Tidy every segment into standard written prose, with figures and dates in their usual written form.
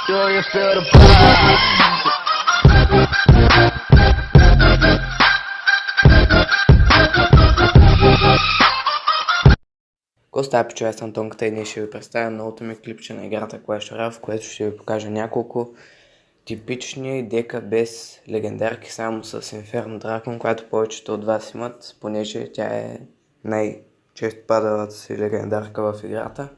Do you feel the vibe? Какво става, пичо? Аз съм Тонката и днес ще ви представя новото ми клипче на играта Clash Royale, в което ще ви покажа няколко типични дека без легендарки, само с Inferno Dragon, която повечето от вас имат, понеже тя е най-често падалата си легендарка в играта.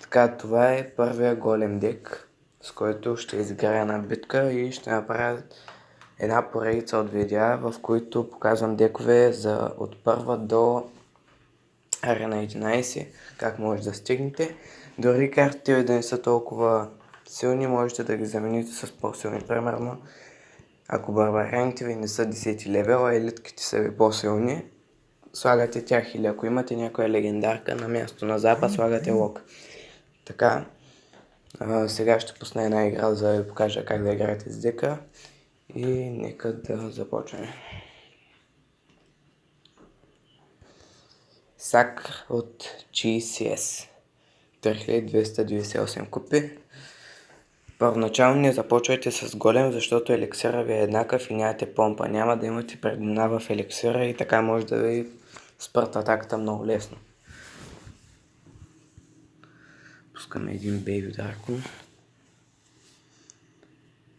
Така, това е първия голем дек, с който ще изиграя една битка и ще направя една поредица от видеа, в които показвам декове от първа до Арена 11, как може да стигнете. Дори картите ви да не са толкова силни, можете да ги замените с по-силни. Примерно, ако барбараните ви не са 10 левела, елитките са ви по-силни, слагате тях, или ако имате някоя легендарка на място на запад, слагате лок. Така, сега ще пусна една игра, за да ви покажа как да играете с дека и нека да започнем. Сакър от GCS 3298 купи. Първоначално не започвайте с голем, защото еликсира ви е еднакъв и нямате помпа. Няма да имате преднина в еликсира и така може да ви спрат атаката много лесно. Пускаме един Бейби Дракон.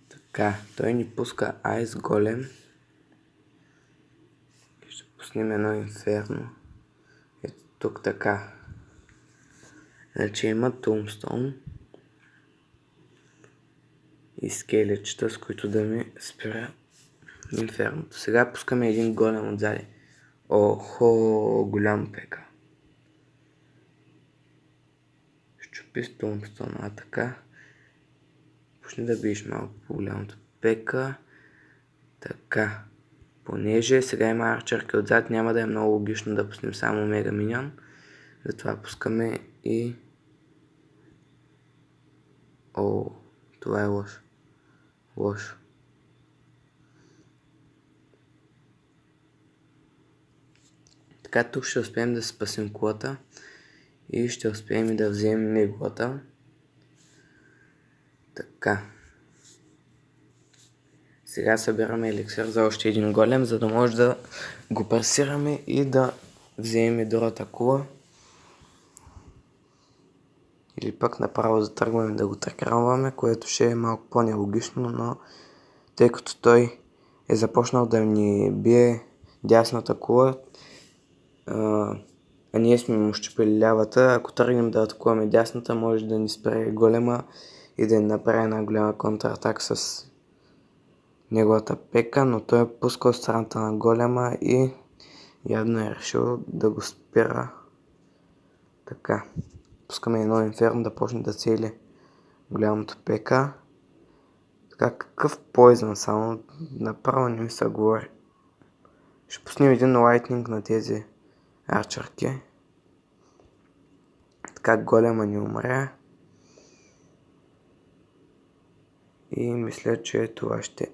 Така, той ни пуска Айс голем. Ще пуснем едно Инферно. Ето тук така. Значи има Tombstone и скелетчета, с които да ми спира Инферното. Сега пускаме един голем отзади. Охо, голям пека. Щупи с Tombstone, така. Почни да биеш малко по голямото пека. Така. Понеже сега има арчерки отзад, няма да е много логично да пуснем само мега миньон. Затова пускаме и... О, това е лошо. Лошо. Така, тук ще успеем да спасим кулата и ще успеем и да вземем неговата. Така. Сега събираме еликсир за още един голем, за да може да го пресираме и да вземем другата кула. Или пък направо затръгваме да го тракраваме, което ще е малко по-нелогично, но тъй като той е започнал да ни бие дясната кула, а ние сме му щупили лявата, ако тръгнем да атакуваме дясната, може да ни спре голема и да ни направи една голяма контратака с неговата пека, но той е пускал страната на голема и явно е решил да го спира. Така. Пускаме едно Инферно да почне да цели голямото пека. Така, какъв поизън само, направо не ми се говори. Ще пуснем един лайтнинг на тези арчерки. Така, голема ни умря. И мисля, че това ще...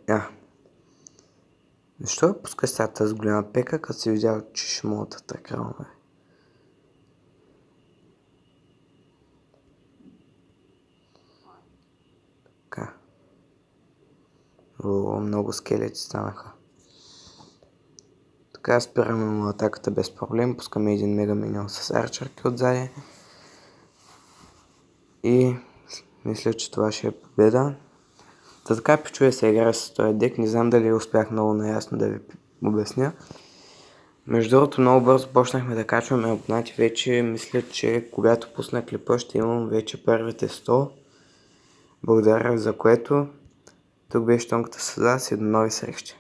Защо да пускаш сега тази голяма пека, като си видял, че ще мога да тракраваме? Така. О, много скелети станаха. Така, спираме му атаката без проблем. Пускаме един мега миньон с арчерки отзади. И мисля, че това ще е победа. Така, пичове, се играе с този дек. Не знам дали успях много наясно да ви обясня. Между другото, много бързо почнахме да качваме абонати. Вече мисля, че когато пусна клипа, ще имам вече първите 100. Благодаря за което. Тук беше Тонката с вас и до нови срещи.